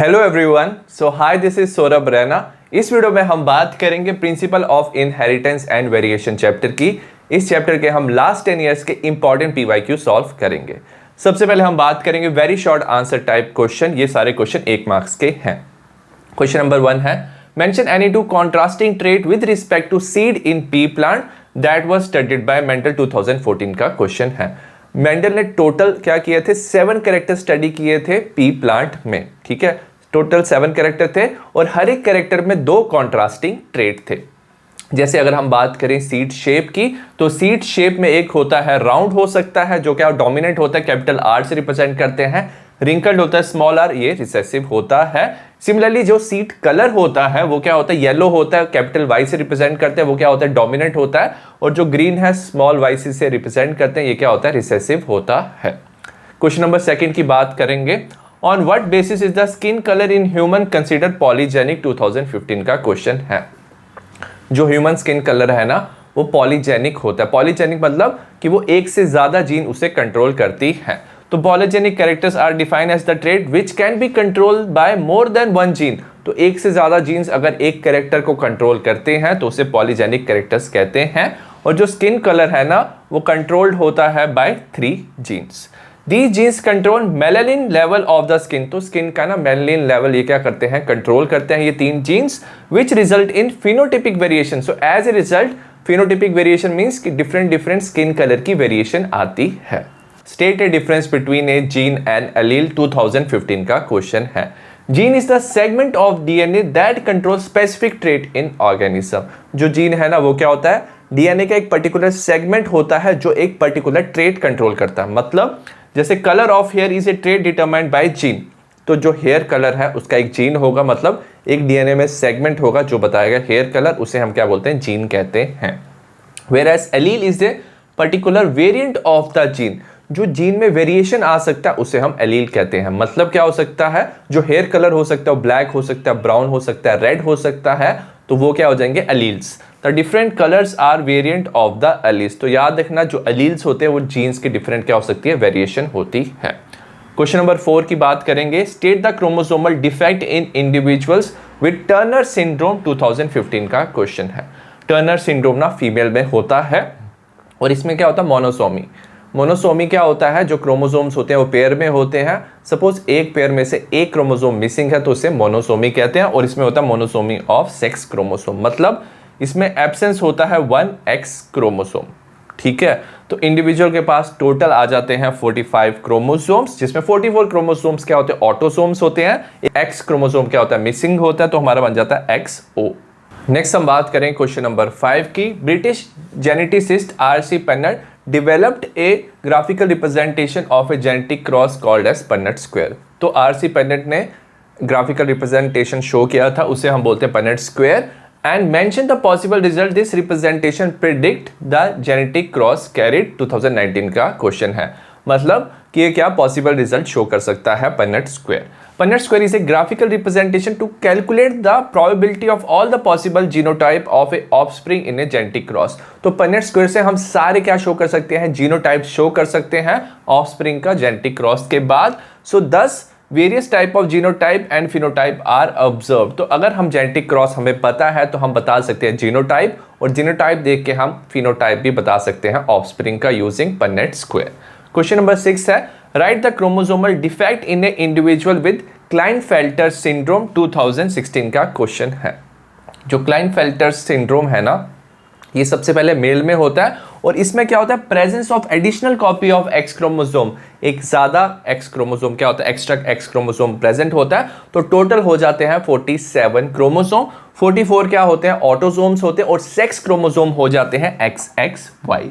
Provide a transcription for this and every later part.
Hello everyone, so hi this is Saurabh Raina. इस video में हम बात करेंगे principle of inheritance and variation chapter की। इस चैप्टर के हम लास्ट 10 इयर्स के इंपॉर्टेंट पीवाईक्यू सॉल्व करेंगे। सबसे पहले हम बात करेंगे very short answer type question. ये सारे क्वेश्चन 1 मार्क्स के हैं। क्वेश्चन नंबर 1 है, mention any two contrasting trait with respect to seed in pea plant that was studied by Mendel 2014 का क्वेश्चन है। मेंडल ने टोटल क्या किए थे, 7 कैरेक्टर स्टडी किए थे पी प्लांट में। ठीक है, टोटल 7 कैरेक्टर थे और हर एक कैरेक्टर में 2 कॉन्ट्रास्टिंग ट्रेट थे। जैसे अगर हम बात करें सीड शेप की, तो सीड शेप में एक होता है राउंड हो सकता है जो क्या डोमिनेंट होता है, कैपिटल आर से रिप्रेजेंट करते हैं। रिंकल्ड होता है स्मॉल आर, ये रिसेसिव होता है। सिमिलरली जो सीड कलर होता है वो क्या होता है, येलो होता है, कैपिटल वाई से रिप्रेजेंट करते हैं, वो क्या होता है डोमिनेंट होता है। और जो ग्रीन है स्मॉल वाई से रिप्रेजेंट करते हैं, ये क्या होता है रिसेसिव होता है। क्वेश्चन नंबर 2 की बात करेंगे, on what basis is the skin colour in human consider polygenic 2015 का क्वेश्चन है। जो ह्यूमन स्किन कलर है ना वो पॉलीजेनिक होता है। पॉलीजेनिक मतलब कि वो एक से ज्यादा जीन उसे कंट्रोल करती है। तो polygenic characters are defined as the trait which can be controlled by more than one gene. तो एक से ज्यादा जीन्स अगर एक कैरेक्टर को कंट्रोल करते हैं तो उसे पॉलीजेनिक कैरेक्टर्स कहते हैं। और जो स्किन कलर है ना वो कंट्रोल्ड होता है by 3 genes. These genes control melanin level of the skin। तो स्किन का ना मेलानिन लेवल ये क्या करते हैं, कंट्रोल करते हैं ये 3 jeans, which result in phenotypic variation। So as a result phenotypic variation means कि different स्किन कलर की वेरिएशन आती है। State a difference between a gene and allele 2015 का क्वेश्चन है। Gene is the segment of DNA that control specific trait in organism. जो gene है ना वो क्या होता है, डीएनए का एक पर्टिकुलर सेगमेंट होता है जो एक पर्टिकुलर ट्रेट कंट्रोल करता है। मतलब जैसे colour of here is a trait determined by gene. तो जो हेयर कलर है उसका एक जीन होगा, मतलब एक डीएनए में सेगमेंट होगा जो बताएगा हेयर कलर, उसे हम क्या बोलते हैं, जीन कहते हैं। Whereas allele is a particular variant of the gene. जो जीन में वेरिएशन आ सकता है उसे हम एलील कहते हैं। मतलब क्या हो सकता है, जो हेयर कलर हो सकता है वो ब्लैक हो सकता है, ब्राउन हो सकता है, रेड हो सकता है, तो वो क्या हो जाएंगे alleles. The different colours are variant of the alleles. तो याद रखना जो एलील्स होते हैं वो जीन्स की डिफरेंट क्या हो सकती है, वेरिएशन होती है। क्वेश्चन नंबर 4 की बात करेंगे, state the chromosomal defect in individuals with Turner syndrome 2015 का क्वेश्चन है। टर्नर सिंड्रोम ना फीमेल में होता है और इसमें क्या होता है, मोनोसोमी। मोनोसोमी क्या होता है, जो क्रोमोसोम्स होते हैं वो पेयर में होते हैं। सपोज एक पेयर में से एक क्रोमोसोम मिसिंग है तो उसे मोनोसोमी कहते हैं। और इसमें होता है मोनोसोमी ऑफ सेक्स क्रोमोसोम, मतलब इसमें एब्सेंस होता है 1x क्रोमोसोम। ठीक है, तो इंडिविजुअल के पास टोटल आ जाते हैं 45 क्रोमोसोम्स, जिसमें 44 क्रोमोसोम्स क्या होते हैं, ऑटोसोम्स होते हैं। x क्रोमोसोम क्या होता है, मिसिंग होता है, तो हमारा बन जाता है XO। नेक्स्ट हम बात करें क्वेश्चन नंबर 5 की। British geneticist RC पेनेट developed a graphical representation of a genetic cross called as Punnett square। तो RC पेनेट ने ग्राफिकल रिप्रेजेंटेशन शो किया था, उसे हम बोलते हैं Punnett square. And mention the possible result this representation predict the genetic cross carried 2019 का question है। मतलब कि ये क्या पॉसिबल रिजल्ट शो कर सकता है Punnett square. Punnett square is a graphical representation to calculate the probability of all the possible genotype of a offspring in a genetic cross। तो Punnett square से हम सारे क्या शो कर सकते हैं, जीनोटाइप शो कर सकते हैं ऑफस्प्रिंग का जेनेटिक क्रॉस के बाद। So 10 various type of genotype and phenotype are observe. तो अगर हम जेनेटिक क्रॉस हमें पता है तो हम बता सकते हैं जीनोटाइप, और जीनोटाइप देख के हम फिनोटाइप भी बता सकते हैं ऑफस्प्रिंग का using Punnett square। Question number 6 है, right the chromosomal defect in A individual with Klinefelter syndrome 2016 का क्वेश्चन है। जो क्लाइनफेल्टर सिंड्रोम है ना ये सबसे पहले मेल में होता है और इसमें क्या होता है, presence of additional copy of x chromosome. एक ज्यादा एक्स क्रोमोसोम क्या होता है, एक्स्ट्रा एक्स क्रोमोसोम प्रेजेंट होता है। तो टोटल हो जाते हैं 47 क्रोमोसोम। 44 क्या होते हैं, ऑटोसोम्स होते हैं, और सेक्स क्रोमोसोम हो जाते हैं XXY।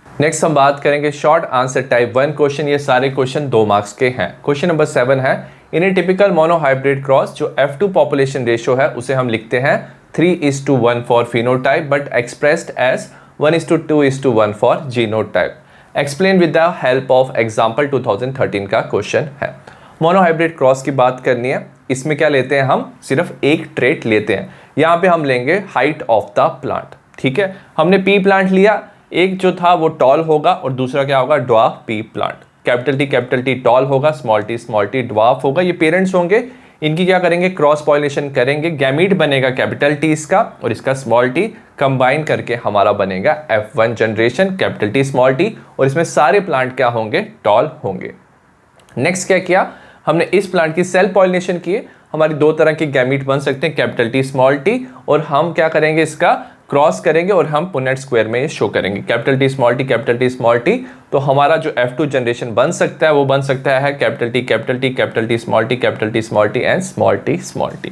नेक्स्ट हम बात करेंगे शॉर्ट आंसर टाइप 1 क्वेश्चन। ये सारे क्वेश्चन 2 मार्क्स के हैं। क्वेश्चन नंबर 7 है, इन ए टिपिकल मोनोहाइब्रिड क्रॉस जो F2 पॉपुलेशन रेशियो है उसे हम लिखते हैं 3:1 for phenotype but expressed as 1:2:1 for genotype. Explain with the help of example 2013 का क्वेश्चन है। मोनोहाइब्रिड क्रॉस की बात करनी है, इसमें क्या लेते हैं, हम सिर्फ एक ट्रेट लेते हैं। यहाँ पे हम लेंगे हाइट ऑफ द प्लांट। ठीक है, हमने पी प्लांट लिया, एक जो था वो टॉल होगा और दूसरा क्या होगा, dwarf P plant. Capital T tall होगा, स्मॉल टी ड्वार्फ होगा। ये पेरेंट्स होंगे, इनकी क्या करेंगे, क्रॉस पॉलिनेशन करेंगे, गैमीट बनेगा कैपिटल टी इसका और इसका स्मॉल टी, कंबाइन करके हमारा बनेगा F1 generation capital T small T, और इसमें सारे प्लांट क्या होंगे, टॉल होंगे। नेक्स्ट क्या किया हमने, इस प्लांट की सेल पॉलिनेशन किए, हमारी दो तरह के गैमीट बन सकते हैं कैपिटल टी स्मॉल टी, और हम क्या करेंगे, इसका क्रॉस करेंगे और हम पुनेट स्क्वायर में ये शो करेंगे capital T small T capital T small T. तो हमारा जो F2 जनरेशन बन सकता है वो बन सकता है capital T capital T capital T small T capital T small T and small T small T.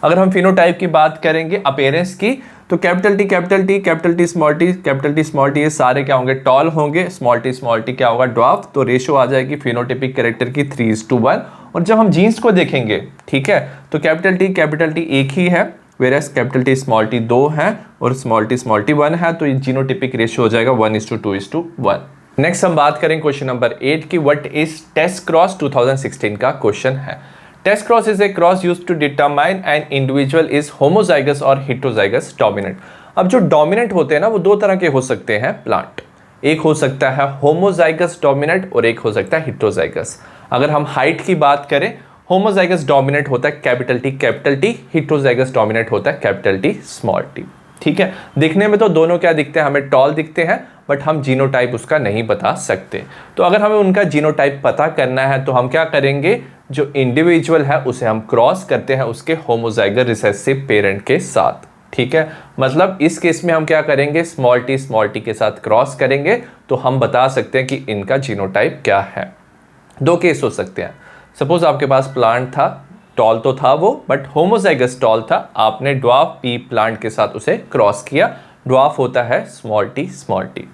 अगर हम फिनोटाइप की बात करेंगे अपीयरेंस की, तो capital T capital T capital T small T capital T small T ये सारे क्या होंगे, टॉल होंगे, स्मॉल टी क्या होगा, ड्वार्फ। तो रेशो आ जाएगी फिनोटिपिक कैरेक्टर की 3:1। और जब हम जीन्स को देखेंगे, ठीक है, तो कैपिटल टी एक ही है, whereas capital T small T 2 है और स्मॉल टी 1 है, तो ये जीनोटिपिक रेशियो हो जाएगा 1:2:1। नेक्स्ट हम बात करें क्वेश्चन नंबर 8 की, व्हाट इज टेस्ट क्रॉस, 2016 का क्वेश्चन है। Test cross is a cross used to determine an individual is homozygous और हेटेरोजाइगस डोमिनेंट। अब जो डोमिनेंट होते हैं ना, वो दो तरह के हो सकते हैं प्लांट, एक हो सकता है होमोजाइगस डोमिनेंट और एक हो सकता है हेटेरोजाइगस। अगर हम हाइट की बात करें, होमोजाइगस डोमिनेंट होता है कैपिटल टी, हेटेरोजाइगस डोमिनेंट होता है कैपिटल टी स्मॉल टी। ठीक है, दिखने में तो दोनों क्या दिखते हैं, हमें टॉल दिखते हैं, बट हम जीनोटाइप उसका नहीं बता सकते। तो अगर हमें उनका जीनोटाइप पता करना है तो हम क्या करेंगे, जो इंडिविजुअल है उसे हम क्रॉस करते हैं उसके होमोजाइगस रिसेसिव पेरेंट के साथ। ठीक है, मतलब इस केस में हम क्या करेंगे, स्मॉल टी के साथ क्रॉस करेंगे तो हम बता सकते हैं कि इनका जीनोटाइप क्या है। दो केस हो सकते हैं, सपोज आपके पास प्लांट था, टॉल तो था वो, बट होमोजाइगस टॉल था, आपने ड्वार्फ पी प्लांट के साथ उसे क्रॉस किया, ड्वार्फ होता है स्मॉल टी।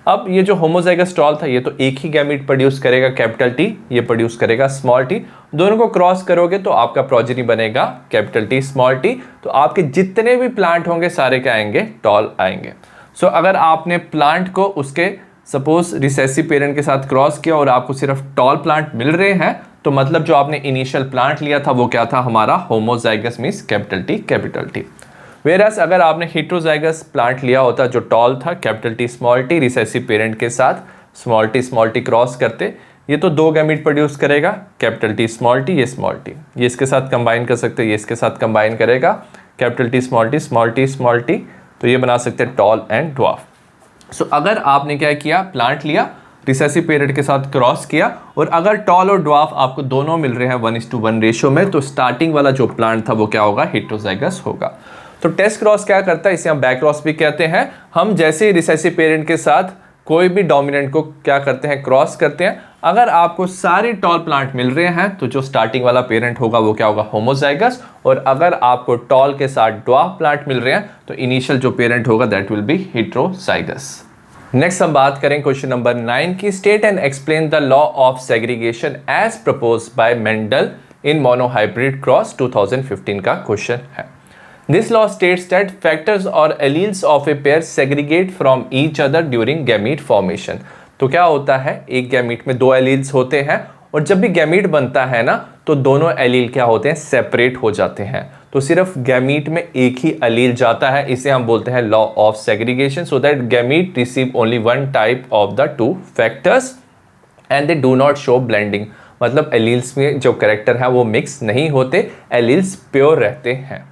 अब ये जो होमोजाइगस टॉल था ये तो एक ही गैमीट प्रोड्यूस करेगा कैपिटल टी, ये प्रोड्यूस करेगा स्मॉल टी, दोनों को क्रॉस करोगे तो आपका प्रोजेनी बनेगा कैपिटल टी स्मॉल टी। तो आपके जितने भी प्लांट होंगे सारे क्या आएंगे, टॉल आएंगे। सो अगर आपने प्लांट को उसके सपोज रिसेसिव पेरेंट के साथ क्रॉस किया और आपको सिर्फ टॉल प्लांट मिल रहे हैं, तो मतलब जो आपने इनिशियल प्लांट लिया था वो क्या था, हमारा homozygous means capital T. Whereas अगर आपने हेटेरोजाइगस प्लांट लिया होता जो टॉल था, capital T small T, recessive parent के साथ स्मॉल टी क्रॉस करते, ये तो दो गैमीट प्रोड्यूस करेगा, कैपिटल टी स्मॉल टी, ये इसके साथ कंबाइन कर सकते हैं, ये इसके साथ कंबाइन करेगा कैपिटल टी स्मॉल टी, तो ये बना सकते हैं टॉल एंड ड्वार्फ। सो अगर आपने क्या किया, प्लांट लिया, रिसेसिव पेरेंट के साथ क्रॉस किया, और अगर टॉल और ड्वार्फ आपको दोनों मिल रहे हैं 1:1 रेशियो में, तो स्टार्टिंग वाला जो प्लांट था वो क्या होगा, हेटेरोजाइगस होगा। तो टेस्ट क्रॉस क्या करता है, इसे हम बैक क्रॉस भी कहते हैं। हम जैसे ही रिसेसिव पेरेंट के साथ कोई भी डोमिनेंट को क्या करते हैं, क्रॉस करते हैं। अगर आपको सारे टॉल प्लांट मिल रहे हैं तो जो स्टार्टिंग वाला पेरेंट होगा वो क्या होगा, होमोजाइगस, और अगर आपको टॉल के साथ ड्वार्फ प्लांट मिल रहे हैं तो इनिशियल जो पेरेंट होगा that will be heterozygous. Next हम बात करें क्वेश्चन नंबर 9 की, state and explain the law of segregation as proposed by Mendel in monohybrid cross, 2015 का क्वेश्चन है। This law states that factors or alleles of a pair segregate from each other during gamete formation। तो क्या होता है, एक gamete में दो alleles होते हैं, और जब भी गैमीट बनता है ना तो दोनों एलील क्या होते हैं, सेपरेट हो जाते हैं। तो सिर्फ गैमीट में एक ही एलील जाता है, इसे हम बोलते हैं law of segregation, so that gamete receive only one type of the two factors and they do not show blending. मतलब एलील्स में जो कैरेक्टर है वो मिक्स नहीं होते, एलील्स प्योर रहते हैं।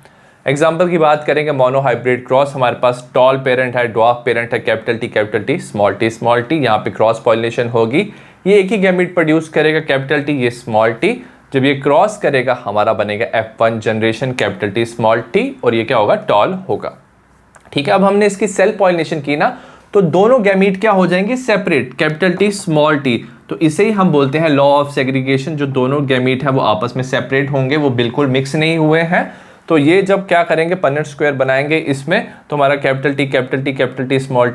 एग्जाम्पल की बात करेंगे, मोनोहाइब्रिड क्रॉस, हमारे पास टॉल पेरेंट है, ड्वार्फ पेरेंट है, कैपिटल टी स्मॉल टी, यहाँ पे क्रॉस पॉलिनेशन होगी, ये एक ही गैमीट प्रोड्यूस करेगा कैपिटल टी, ये स्मॉल टी, जब ये क्रॉस करेगा हमारा बनेगा F1 generation capital T small T, और ये क्या होगा, टॉल होगा। ठीक है, अब हमने इसकी सेल पॉलिनेशन की ना, तो दोनों गैमीट क्या हो जाएंगे, separate, capital T small T. तो इसे ही हम बोलते हैं लॉ ऑफ सेग्रीगेशन, जो दोनों गैमीट है वो आपस में सेपरेट होंगे, वो बिल्कुल मिक्स नहीं हुए हैं। तो ये जब क्या करेंगे, पन्नेट स्क्वायर बनाएंगे इसमें, तो हमारा कैपिटल टी स्मॉल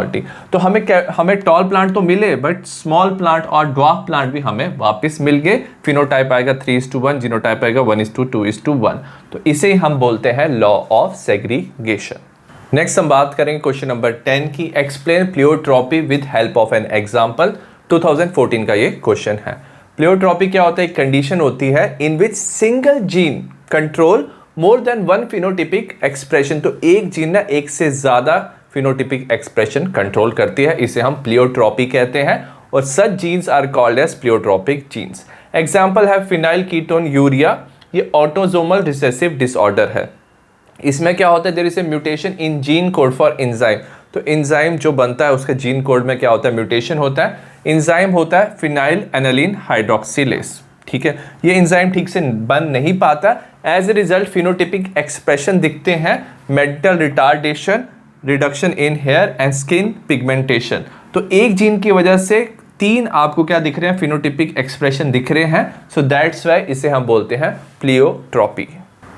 टी। तो हमें टॉल प्लांट तो मिले, बट स्मॉल प्लांट और ड्वार्फ प्लांट भी हमें वापस मिल गए। फिनोटाइप आएगा 3:1, जीनोटाइप आएगा 1:2:1। तो इसे हम बोलते हैं लॉ ऑफ सेग्रीगेशन। नेक्स्ट हम बात करेंगे क्वेश्चन नंबर 10 की, explain pleiotropy with help of an example, 2014 का ये क्वेश्चन है। प्लियोट्रॉपी क्या होता है, एक कंडीशन होती है in which single gene control more than one phenotypic expression. तो एक जीन ना एक से ज्यादा फिनोटिपिक एक्सप्रेशन कंट्रोल करती है, इसे हम प्लियोट्रॉपी कहते हैं, और such genes are called as pleiotropic genes. Example है फिनाइल कीटोन यूरिया, ये ऑटोजोमल रिसेसिव डिसऑर्डर है। इसमें क्या होता है, there is a mutation in gene code for enzyme. तो एंजाइम जो बनता है उसके जीन कोड में क्या होता है, म्यूटेशन होता है। एंजाइम होता है फिनाइल एनालिन हाइड्रोक्सिलेस, ठीक है। ये एंजाइम ठीक से बन नहीं पाता, as a result phenotypic expression दिखते हैं, mental retardation, reduction in hair and skin pigmentation. तो एक जीन की वजह से 3 आपको क्या दिख रहे हैं, फिनोटिपिक एक्सप्रेशन दिख रहे हैं। सो दैट्स वाई इसे हम बोलते हैं प्लियोट्रॉपी।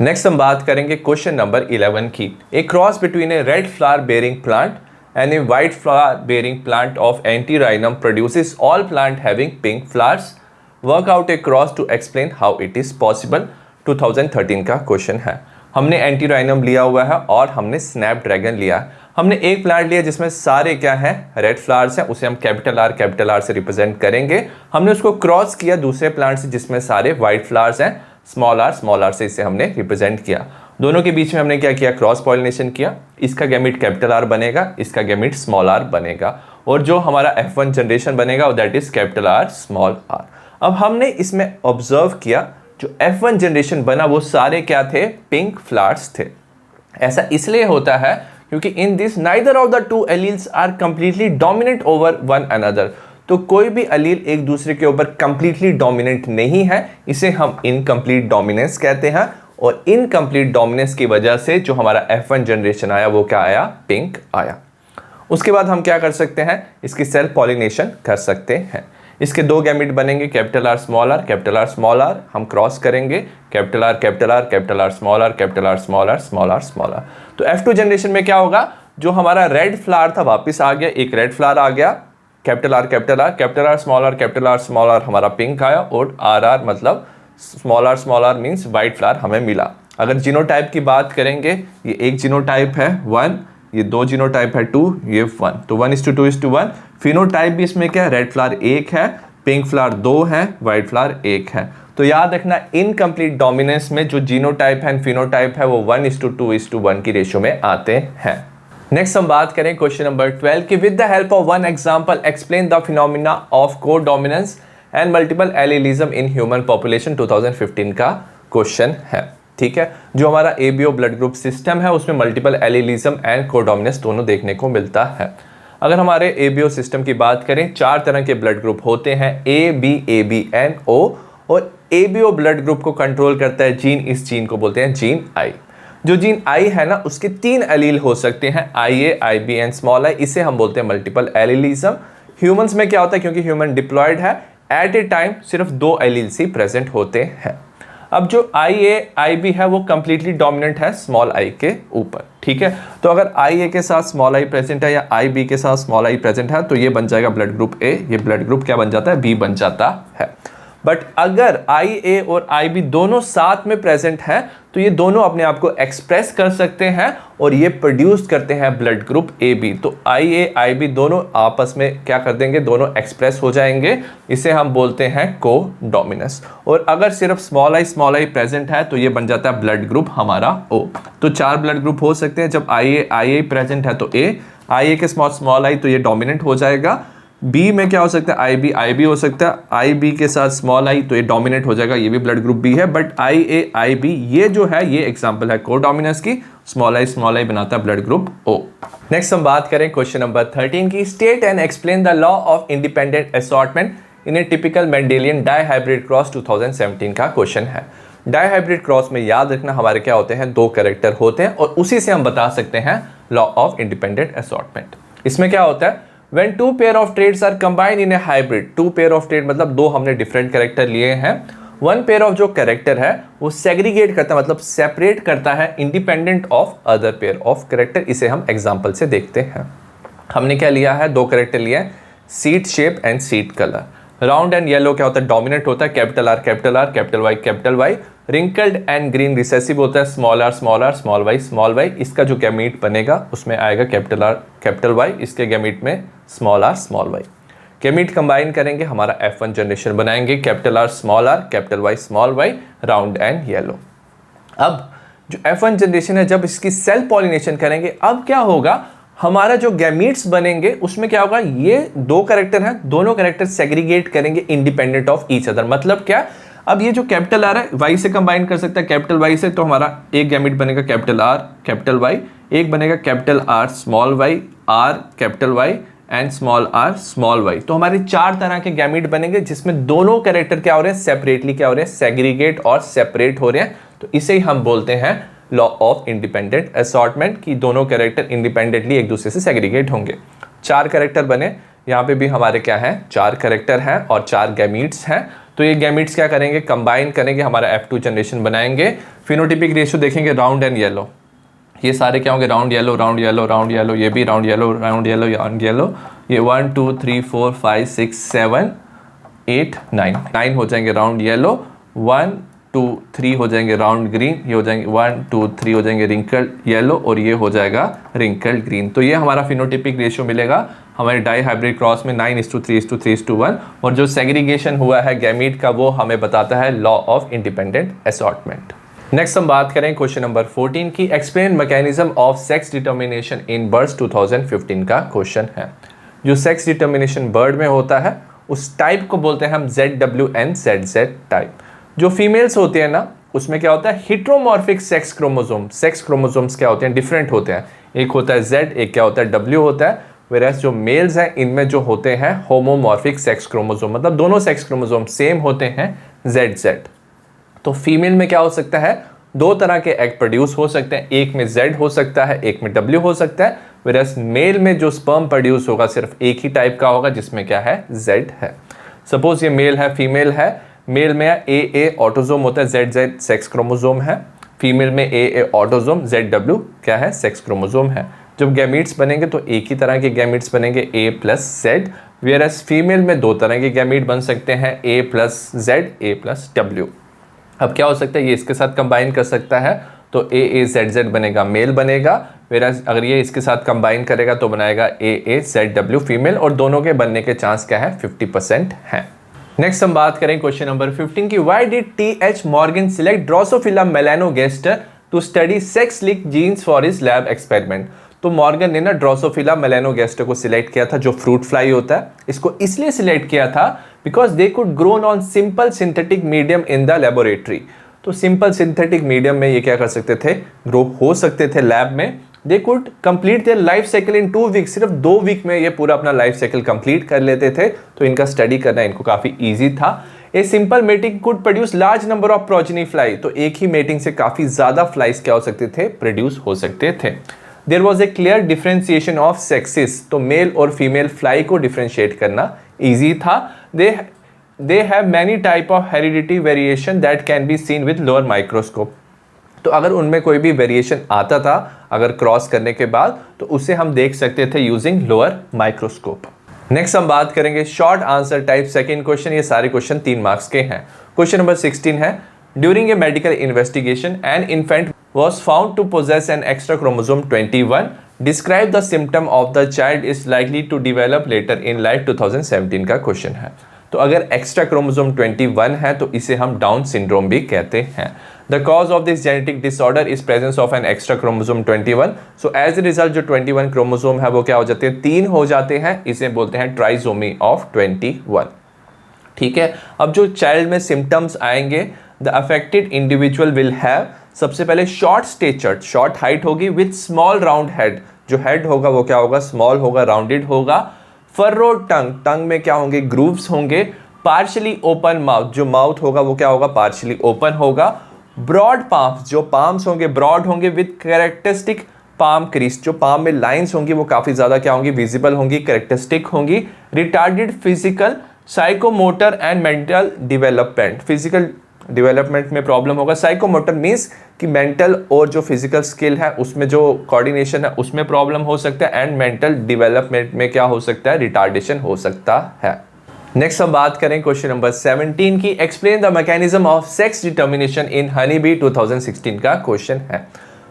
नेक्स्ट हम बात करेंगे क्वेश्चन नंबर 11 की। A cross between a red flower bearing plant and a white flower bearing plant of antirrhinum produces all plant having pink flowers. Work out a cross to explain how it is possible. 2013 का question है। हमने antirrhinum लिया हुआ है और हमने Snapdragon लिया है। हमने एक प्लांट लिया जिसमें सारे क्या हैं, रेड फ्लावर्स हैं, उसे हम कैपिटल आर से रिप्रेजेंट करेंगे। हमने उसको क्रॉस किया दूसरे प्लांट से जिसमें सारे व्हाइट फ्लावर्स हैं, स्मॉल आर से इसे हमने रिप्रेजेंट किया। दोनों के बीच में हमने क्या किया, क्रॉस पॉलिनेशन किया। इसका गैमीट कैपिटल आर बनेगा, इसका गैमीट स्मॉल आर बनेगा, और जो हमारा F1 जनरेशन बनेगा that is capital R small R. अब हमने इसमें ऑब्जर्व किया जो F1 जनरेशन बना वो सारे क्या थे, पिंक फ्लावर्स थे। ऐसा इसलिए होता है क्योंकि in this neither of the two alleles are completely dominant over one another. तो कोई भी अलील एक दूसरे के ऊपर कंप्लीटली डोमिनेंट नहीं है, इसे हम इनकम्प्लीट डोमिनेंस कहते हैं। और इनकम्प्लीट डोमिनेंस की वजह से जो हमारा F1 जनरेशन आया वो क्या आया, पिंक आया। उसके बाद हम क्या कर सकते हैं, इसकी सेल्फ पॉलिनेशन कर सकते हैं। इसके 2 गैमीट बनेंगे, capital R small R, capital R small R. हम क्रॉस करेंगे capital R capital R, capital R small R, capital R small R, small R small R. तो F2 जनरेशन में क्या होगा, जो हमारा रेड फ्लावर था वापस आ गया, एक रेड फ्लावर आ गया, capital R capital R, capital R small R हमारा पिंक आया, और आर मतलब small R means white flower हमें मिला। अगर जीनोटाइप की बात करेंगे, ये एक जीनोटाइप है 1, ये 2 जीनोटाइप है 2, ये 1, तो 1:2:1। फिनोटाइप भी इसमें क्या है, रेड फ्लावर 1 है, पिंक फ्लावर 2 है, व्हाइट फ्लावर 1 है। तो याद रखना इनकम्प्लीट डोमिनेंस में जो जीनोटाइप है फिनोटाइप है वो 1:2:1 की रेशियो में आते हैं। नेक्स्ट हम बात करें क्वेश्चन नंबर 12 की। With the help of one example explain the phenomena of codominance and multiple allelism in human population. 2015 का क्वेश्चन है, ठीक है। जो हमारा ABO ब्लड ग्रुप सिस्टम है उसमें मल्टीपल एलिलिज्म एंड कोडोमिनेंस दोनों देखने को मिलता है। अगर हमारे ABO सिस्टम की बात करें, 4 तरह के ब्लड ग्रुप होते हैं, A, B, AB and O। और ABO ब्लड ग्रुप को कंट्रोल करता है जीन, इस जीन को बोलते हैं जीन I। जो जीन I है ना, उसके 3 एलील हो सकते हैं, IA, IB and small i, इसे हम बोलते हैं मल्टीपल एलिलिज्म। ह्यूमंस में क्या होता है, क्योंकि ह्यूमन डिप्लॉयड है, एट ए टाइम सिर्फ 2 एलील्स ही प्रेजेंट होते हैं। अब जो IA, IB है वो कंप्लीटली डोमिनेंट है स्मॉल i के ऊपर, ठीक है। तो अगर IA के साथ स्मॉल i प्रेजेंट है या IB के साथ स्मॉल i प्रेजेंट है तो ये बन जाएगा ब्लड ग्रुप A, ये ब्लड ग्रुप क्या बन जाता है, B बन जाता है। बट अगर IA और IB दोनों साथ में प्रेजेंट हैं तो ये दोनों अपने आप को एक्सप्रेस कर सकते हैं और ये प्रोड्यूस करते हैं ब्लड ग्रुप AB। तो IA, IB दोनों आपस में क्या कर देंगे, दोनों एक्सप्रेस हो जाएंगे, इसे हम बोलते हैं कोडोमिनेंस। और अगर सिर्फ स्मॉल i प्रेजेंट है तो ये बन जाता है ब्लड ग्रुप हमारा O। तो 4 ब्लड ग्रुप हो सकते हैं, जब IA प्रेजेंट है तो A, IA के स्मॉल i तो ये डोमिनेंट हो जाएगा। B में क्या हो सकता है, IB हो सकता है, IB के साथ स्मॉल i तो ये डोमिनेट हो जाएगा, ये भी ब्लड ग्रुप B है। बट IA, IB ये जो है ये एग्जांपल है कोडोमिनेंस की, स्मॉल i बनाता है ब्लड ग्रुप O। नेक्स्ट हम बात करें क्वेश्चन नंबर 13 की। State and explain the law of independent assortment in A typical Mendelian dihybrid cross. 2017 का क्वेश्चन है। डाइहाइब्रिड क्रॉस में याद रखना हमारे क्या होते हैं, 2 कैरेक्टर होते हैं और उसी से हम बता सकते हैं लॉ ऑफ इंडिपेंडेंट असॉर्टमेंट। इसमें क्या होता है, When 2 pair of traits are combined in a hybrid, 2 pair of trait मतलब 2 हमने डिफरेंट कैरेक्टर लिए हैं, 1 pair of जो कैरेक्टर है वो सेग्रीगेट करता है, मतलब सेपरेट करता है independent of other pair of character. इसे हम एग्जांपल से देखते हैं। हमने क्या लिया है, 2 कैरेक्टर लिए हैं, seed shape and seed colour. Round and yellow क्या होता है, डोमिनेंट होता है, capital R capital Y. Wrinkled and green recessive होता है, स्मॉल वाई। इसका जो गैमीट बनेगा उसमें आएगा कैपिटल आर कैपिटल वाई, इसके गैमीट में स्मॉल वाई। गैमीट कंबाइन करेंगे हमारा F1 जनरेशन बनाएंगे, capital R capital Y, round and yellow. अब जो F1 जनरेशन है जब इसकी सेल्फ पॉलिनेशन करेंगे, अब क्या होगा, हमारा जो गैमीट्स बनेंगे उसमें क्या होगा, ये दो कैरेक्टर हैं, दोनों कैरेक्टर सेग्रीगेट करेंगे इंडिपेंडेंट ऑफ ईच अदर। मतलब क्या, अब ये जो कैपिटल आर है वाई से कंबाइन कर सकता है कैपिटल वाई से, तो हमारा एक गैमीट बनेगा कैपिटल आर कैपिटल वाई, एक बनेगा capital R small Y R capital Y and small R small Y. तो हमारे 4 तरह के गैमीट बनेंगे जिसमें दोनों कैरेक्टर क्या हो रहे हैं, सेपरेटली क्या हो रहे हैं, सेग्रीगेट और सेपरेट हो रहे हैं। तो इसे ही हम बोलते हैं लॉ ऑफ इंडिपेंडेंट असॉर्टमेंट, कि दोनों कैरेक्टर इंडिपेंडेंटली एक दूसरे से सेग्रीगेट होंगे। 4 कैरेक्टर बने, यहाँ पे भी हमारे क्या है, 4 कैरेक्टर हैं और 4 गैमीट्स हैं। तो ये गैमीट्स क्या करेंगे, कंबाइन करेंगे, हमारा F2 जनरेशन बनाएंगे। फिनोटिपिक रेशियो देखेंगे राउंड एंड येलो, ये सारे क्या होंगे, round yellow round yellow round yellow, ये भी round yellow round yellow round yellow, ये 1 2 3 4 5 6 7 8 9 हो जाएंगे राउंड येलो, 1 2 3 हो जाएंगे राउंड ग्रीन, ये हो जाएंगे 1 2 3 हो जाएंगे रिंकल्ड येलो और ये हो जाएगा रिंकल्ड ग्रीन। तो ये हमारा फिनोटिपिक रेशियो मिलेगा हमारे डाई हाइब्रिड क्रॉस में 9:3:3:1, और जो सेग्रीगेशन हुआ है गैमीट का वो हमें बताता है law of independent assortment. Next हम बात करें क्वेश्चन नंबर 14 की, explain mechanism of sex determination in birds 2015 का क्वेश्चन है। जो सेक्स डिटर्मिनेशन बर्ड में होता है उस टाइप को बोलते हैं हम ZWN ZZ टाइप। जो फीमेल्स होती है ना उसमें क्या होता है, हिट्रोमॉर्फिक सेक्स क्रोमोसोम, सेक्स क्रोमोसोम्स क्या होते हैं, डिफरेंट होते हैं, एक होता है Z, एक क्या होता है W होता है। वेरास जो मेल्स हैं इनमें जो होते हैं होमोमॉर्फिक सेक्स क्रोमोसोम, मतलब दोनों सेक्स क्रोमोसोम सेम होते हैं ZZ। तो फीमेल में क्या हो सकता है, 2 तरह के एग प्रोड्यूस हो सकते हैं, एक में Z हो सकता है, एक में W हो सकता है। वेरास मेल में जो स्पर्म प्रोड्यूस होगा सिर्फ एक ही टाइप का होगा जिसमें क्या है, Z है। सपोज ये मेल है फीमेल है, मेल में AA ऑटोजोम होता है, ZZ सेक्स क्रोमोसोम है, फीमेल में AA ऑटोजोम, ZW क्या है, सेक्स क्रोमोसोम है। जब गैमीट्स बनेंगे तो एक ही तरह के गैमीट्स बनेंगे A+Z, वेरास फीमेल में 2 तरह के गैमीट बन सकते हैं A+Z A+W। अब क्या हो सकता है, ये इसके साथ कंबाइन कर सकता है तो AAZZ बनेगा, मेल बनेगा, वेरास अगर ये इसके साथ कंबाइन करेगा तो बनाएगा AAZW फीमेल, और दोनों के बनने के चांस क्या है, 50% है। नेक्स्ट हम बात करें क्वेश्चन नंबर 15 की, why did TH Morgan select Drosophila melanogaster to study sex linked genes for his lab experiment. तो मॉर्गन ने ना ड्रोसोफिला मेलानोगेस्टर को सिलेक्ट किया था जो फ्रूट फ्लाई होता है, इसको इसलिए सिलेक्ट किया था because they could grown on simple synthetic medium in the laboratory. तो सिंपल सिंथेटिक मीडियम में ये क्या कर सकते थे, ग्रो हो सकते थे लैब में। They could complete their life cycle in 2 week, सिर्फ 2 वीक में ये पूरा अपना लाइफ साइकिल कंप्लीट कर लेते थे। तो इनका स्टडी करना इनको काफी ईजी था। A simple mating could produce large number of progeny fly, तो एक ही मेटिंग से काफी ज्यादा फ्लाइज क्या हो सकते थे, प्रोड्यूस हो सकते थे। There was a clear differentiation of sexes, तो मेल और फीमेल फ्लाई को डिफ्रेंशिएट करना ईजी था। They have many type of heredity variation that can be seen with lower microscope. तो अगर उनमें कोई भी वेरिएशन आता था अगर क्रॉस करने के बाद, तो उसे हम देख सकते थे यूजिंग लोअर माइक्रोस्कोप। नेक्स्ट हम बात करेंगे short answer type second question. ये सारे क्वेश्चन 3 मार्क्स के हैं। क्वेश्चन नंबर 16 है, during a medical investigation an infant was found to possess an extra chromosome 21. Describe the symptom of the child is likely to develop later in life 2017 का question है। तो अगर extra chromosome 21 है तो इसे हम down syndrome भी कहते हैं। The cause of this genetic disorder is presence of an extra chromosome 21। So as a result जो 21 क्रोमोसोम है वो क्या हो जाते हैं, 3 हो जाते हैं। इसे बोलते हैं ट्राइसोमी ऑफ 21। ठीक है, अब जो चाइल्ड में सिम्टम्स आएंगे, the affected individual will have, सबसे पहले शॉर्ट स्टेचर, शॉर्ट हाइट होगी विथ स्मॉल राउंड हेड, जो हेड होगा वो क्या होगा, स्मॉल होगा, राउंडेड होगा। फर्रो टंग, टंग में क्या होंगे, ग्रूव्स होंगे। पार्शियली ओपन माउथ, जो माउथ होगा वो क्या होगा, पार्शियली ओपन होगा। ब्रॉड पाम्स, जो पाम्स होंगे ब्रॉड होंगे विथ कैरेक्टरिस्टिक पाम क्रीज, जो पाम में लाइंस होंगी वो काफी ज्यादा क्या होंगी, विजिबल होंगी, कैरेक्टरिस्टिक होंगी। Retarded physical, psychomotor and mental development, physical development में प्रॉब्लम होगा। साइकोमोटर मीन्स कि मेंटल और जो फिजिकल स्किल है उसमें जो कोऑर्डिनेशन है उसमें प्रॉब्लम हो सकता है। एंड मेंटल डेवलपमेंट में क्या हो सकता है, रिटार्डेशन हो सकता है। नेक्स्ट हम बात करें क्वेश्चन नंबर 17 की, explain the mechanism of sex determination in honey bee 2016 का क्वेश्चन है।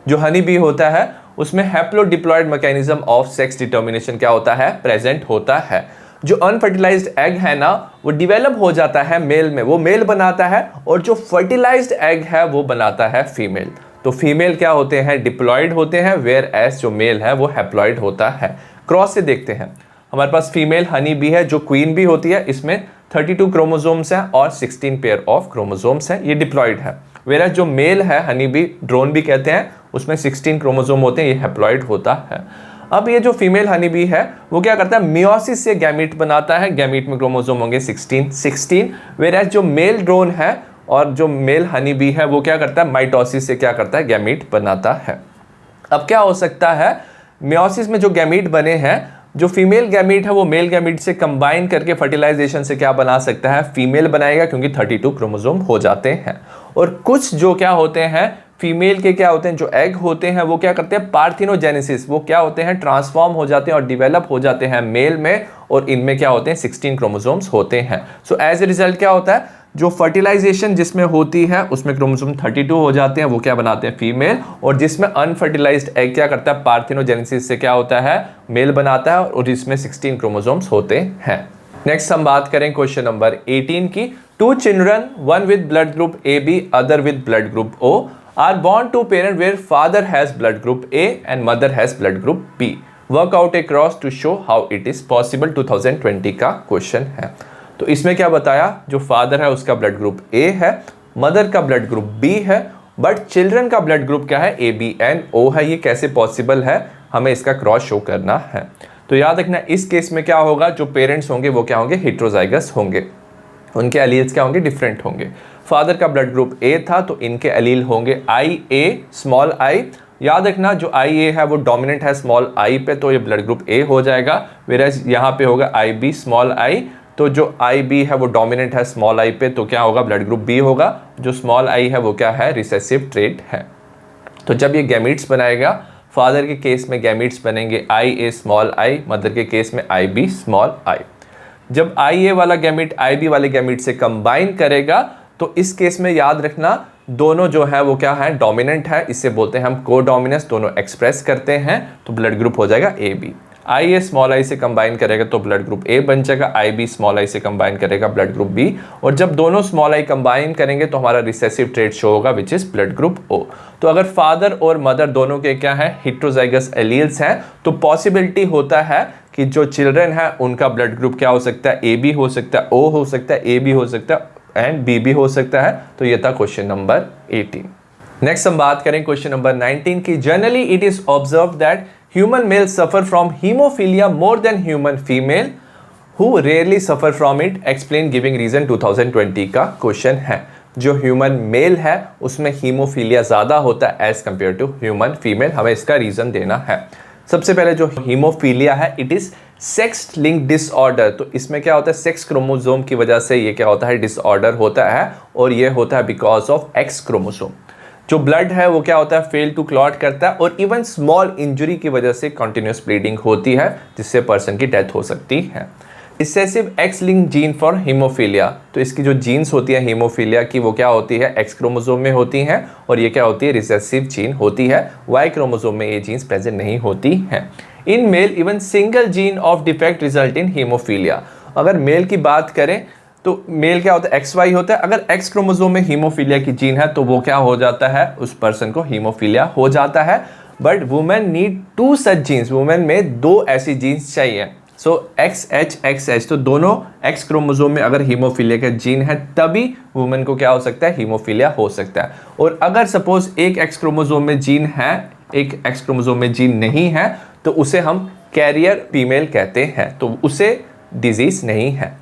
जो हनी बी होता है उसमें हैप्लोडिप्लॉयड मैकेनिज्म ऑफ सेक्स डिटर्मिनेशन क्या होता है, प्रेजेंट होता है। जो अनफर्टिलाइज्ड एग है ना वो डिवेलप हो जाता है मेल में, वो मेल बनाता है, और जो फर्टिलाइज्ड एग है वो बनाता है फीमेल। तो तो फीमेल क्या होते हैं, डिप्लॉयड होते हैं, वेयर एज जो मेल है वो हैप्लॉयड होता है। क्रॉस से देखते हैं, हमारे पास फीमेल हनी बी है जो क्वीन बी होती है, इसमें 32 क्रोमोसोम्स हैं और 16 पेयर ऑफ क्रोमोसोम्स हैं, ये डिप्लॉयड है। वेयर जो मेल है हनी बी, ड्रोन भी कहते हैं, उसमें 16 क्रोमोसोम होते हैं, ये हैप्लॉयड होता है। अब ये जो फीमेल हनी बी है वो क्या करता है, मियोसिस से गैमीट बनाता है, गैमीट में क्रोमोसोम होंगे 16। वेयर जो मेल ड्रोन है और जो मेल हनी बी है वो क्या करता है, माइटोसिस से क्या करता है, गैमीट बनाता है। अब क्या हो सकता है, मियोसिस में जो गैमीट बने हैं, जो फीमेल गैमीट है वो मेल गैमीट से कंबाइन करके फर्टिलाइजेशन से क्या बना सकता है, फीमेल बनाएगा, क्योंकि 32 क्रोमोसोम हो जाते हैं। और कुछ जो क्या होते हैं, फीमेल के क्या होते हैं, जो एग होते हैं वो क्या करते हैं, पार्थिनोजेनेसिस, वो क्या होते हैं, ट्रांसफॉर्म हो जाते हैं और डिवेलप हो जाते हैं मेल में, और इनमें क्या होते हैं, 16 क्रोमोसोम्स होते हैं। सो एज ए रिजल्ट क्या होता है, जो फर्टिलाइजेशन जिसमें होती है उसमें क्रोमोसोम 32 हो जाते हैं, वो क्या बनाते हैं, फीमेल, और जिसमें अनफर्टिलाइज्ड एग क्या करता है, पार्थिनोजेनेसिस से क्या होता है, मेल बनाता है, और इसमें 16 क्रोमोसोम्स होते हैं। नेक्स्ट हम बात करें क्वेश्चन नंबर 18 की। 2 children, one with blood group A B, other with blood group O, are born to parent where father has blood group A and mother has blood group B. Work out a cross to show how it is possible। 2020 का question है। तो इसमें क्या बताया, जो father है उसका blood group A है, मदर का ब्लड ग्रुप B है, बट चिल्ड्रन का ब्लड ग्रुप क्या है, A B and O है। ये कैसे पॉसिबल है, हमें इसका क्रॉस शो करना है। तो याद रखना, इस केस में क्या होगा, जो पेरेंट्स होंगे वो क्या होंगे, हेट्रोजाइगस होंगे, उनके एलील्स क्या होंगे, डिफरेंट होंगे। फादर का ब्लड ग्रुप ए था तो इनके एलील होंगे आई ए स्मॉल आई। याद रखना, जो आई ए है वो डोमिनेंट है स्मॉल आई पे, तो ये ब्लड ग्रुप ए हो जाएगा। वेराज यहाँ पे होगा आई बी स्मॉल आई, तो जो आई बी है वो डोमिनेंट है स्मॉल आई पे, तो क्या होगा, ब्लड ग्रुप बी होगा। जो स्मॉल आई है वो क्या है, रिसेसिव ट्रेट है। तो जब ये गैमीट्स बनाएगा, फादर के केस में गैमीट्स बनेंगे आई ए स्मॉल आई, मदर के केस में आई बी स्मॉल आई। जब आई ए वाला गैमीट आई बी वाले गैमीट से कंबाइन करेगा, तो इस केस में याद रखना दोनों जो है वो क्या है, डोमिनेंट है, इससे बोलते हैं हम को डोमिनेंस, दोनों एक्सप्रेस करते हैं, तो ब्लड ग्रुप हो जाएगा A B. I A small I से कंबाइन करेगा तो ब्लड ग्रुप ए बन जाएगा, आई बी स्मॉल आई से कंबाइन करेगा ब्लड ग्रुप बी, और जब दोनों स्मॉल आई कंबाइन करेंगे तो हमारा रिसेसिव ट्रेट शो होगा which is blood group O. तो अगर फादर और मदर दोनों के क्या है, हेट्रोजाइगस एलील्स हैं, तो पॉसिबिलिटी होता है कि जो चिल्ड्रन है उनका ब्लड ग्रुप क्या हो सकता है, ए बी हो सकता है, ओ हो सकता है, ए बी हो सकता है एंड बी भी हो सकता है। तो ये था क्वेश्चन नंबर 18। नेक्स्ट हम बात करें क्वेश्चन नंबर 19 की। Generally it is observe that human male suffer from haemophilia more than human female, who rarely suffer from it, explain giving reason. 2020 का क्वेश्चन है। जो ह्यूमन मेल है उसमें हीमोफीलिया ज्यादा होता है as compare to human female, हमें इसका रीजन देना है। सबसे पहले जो हीमोफीलिया है, it is sex link disorder. तो इसमें क्या होता है, सेक्स क्रोमोसोम की वजह से ये क्या होता है, डिसऑर्डर होता है, और ये होता है बिकॉज ऑफ एक्स क्रोमोसोम। जो ब्लड है वो क्या होता है, फेल टू क्लॉट करता है, और इवन स्मॉल इंजरी की वजह से कंटिन्यूस ब्लीडिंग होती है, जिससे पर्सन की डेथ हो सकती है। Recessive x link gene for haemophilia, तो इसकी जो जीन्स होती है हीमोफीलिया की वो क्या होती है, एक्स क्रोमोसोम में होती हैं, और ये क्या होती है, रिसेसिव जीन होती है। वाई क्रोमोसोम में ये जीन्स प्रेजेंट नहीं होती हैं। In male even single gene of defect result in haemophilia. अगर मेल की बात करें तो मेल क्या होता है, एक्स वाई होता है। अगर एक्स क्रोमोसोम में हीमोफीलिया की जीन है तो वो क्या हो जाता है, उस पर्सन को हीमोफीलिया हो जाता है। But women need 2 such genes, women में 2 ऐसी जीन्स चाहिए। सो XH, तो दोनों एक्स क्रोमोसोम में अगर हीमोफीलिया का जीन है तभी वुमेन को क्या हो सकता है, हीमोफीलिया हो सकता है। और अगर सपोज एक एक्स क्रोमोसोम में जीन है, एक एक्स क्रोमोसोम में जीन नहीं है, तो उसे हम कैरियर फीमेल कहते हैं, तो उसे डिजीज नहीं है।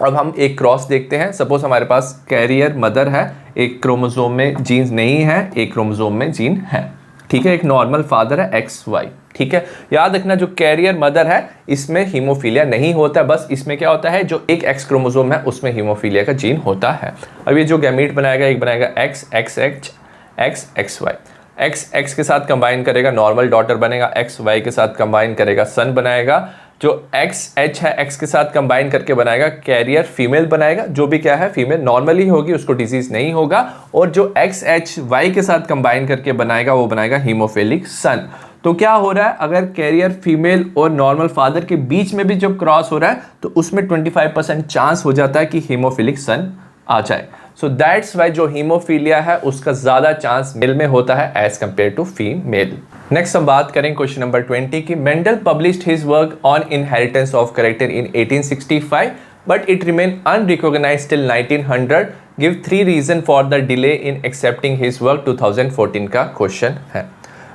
अब हम एक क्रॉस देखते हैं। सपोज हमारे पास कैरियर मदर है, एक क्रोमोसोम में जीन नहीं है, एक क्रोमोसोम में जीन है, ठीक है। एक नॉर्मल फादर है XY, ठीक है। याद रखना जो कैरियर मदर है इसमें हीमोफीलिया नहीं होता, बस इसमें क्या होता है, जो एक एक्स क्रोमोसोम है उसमें हीमोफीलिया का जीन होता है। अब ये जो गैमीट बनाएगा, एक बनाएगा XX, XXY, XX के साथ कंबाइन करेगा नॉर्मल डॉटर बनेगा, XY के साथ कंबाइन करेगा सन बनाएगा। जो XH है X के साथ कंबाइन करके बनाएगा कैरियर फीमेल बनाएगा, जो भी क्या है फीमेल नॉर्मली होगी, उसको डिजीज नहीं होगा। और जो XHY के साथ कंबाइन करके बनाएगा वो बनाएगा हीमोफिलिक सन। तो क्या हो रहा है, अगर कैरियर फीमेल और नॉर्मल फादर के बीच में भी जब क्रॉस हो रहा है तो उसमें 25% चांस हो जाता है कि हीमोफिलिक सन आ जाए। सो दैट्स वाई जो हीमोफीलिया है उसका ज़्यादा चांस मेल में होता है as compare to female. Next हम बात करें क्वेश्चन नंबर 20 की Mendel published his work on inheritance of character in 1865 but it remain unrecognised till 1900। Give 3 reason for the delay in accepting his work. 2014 का question है।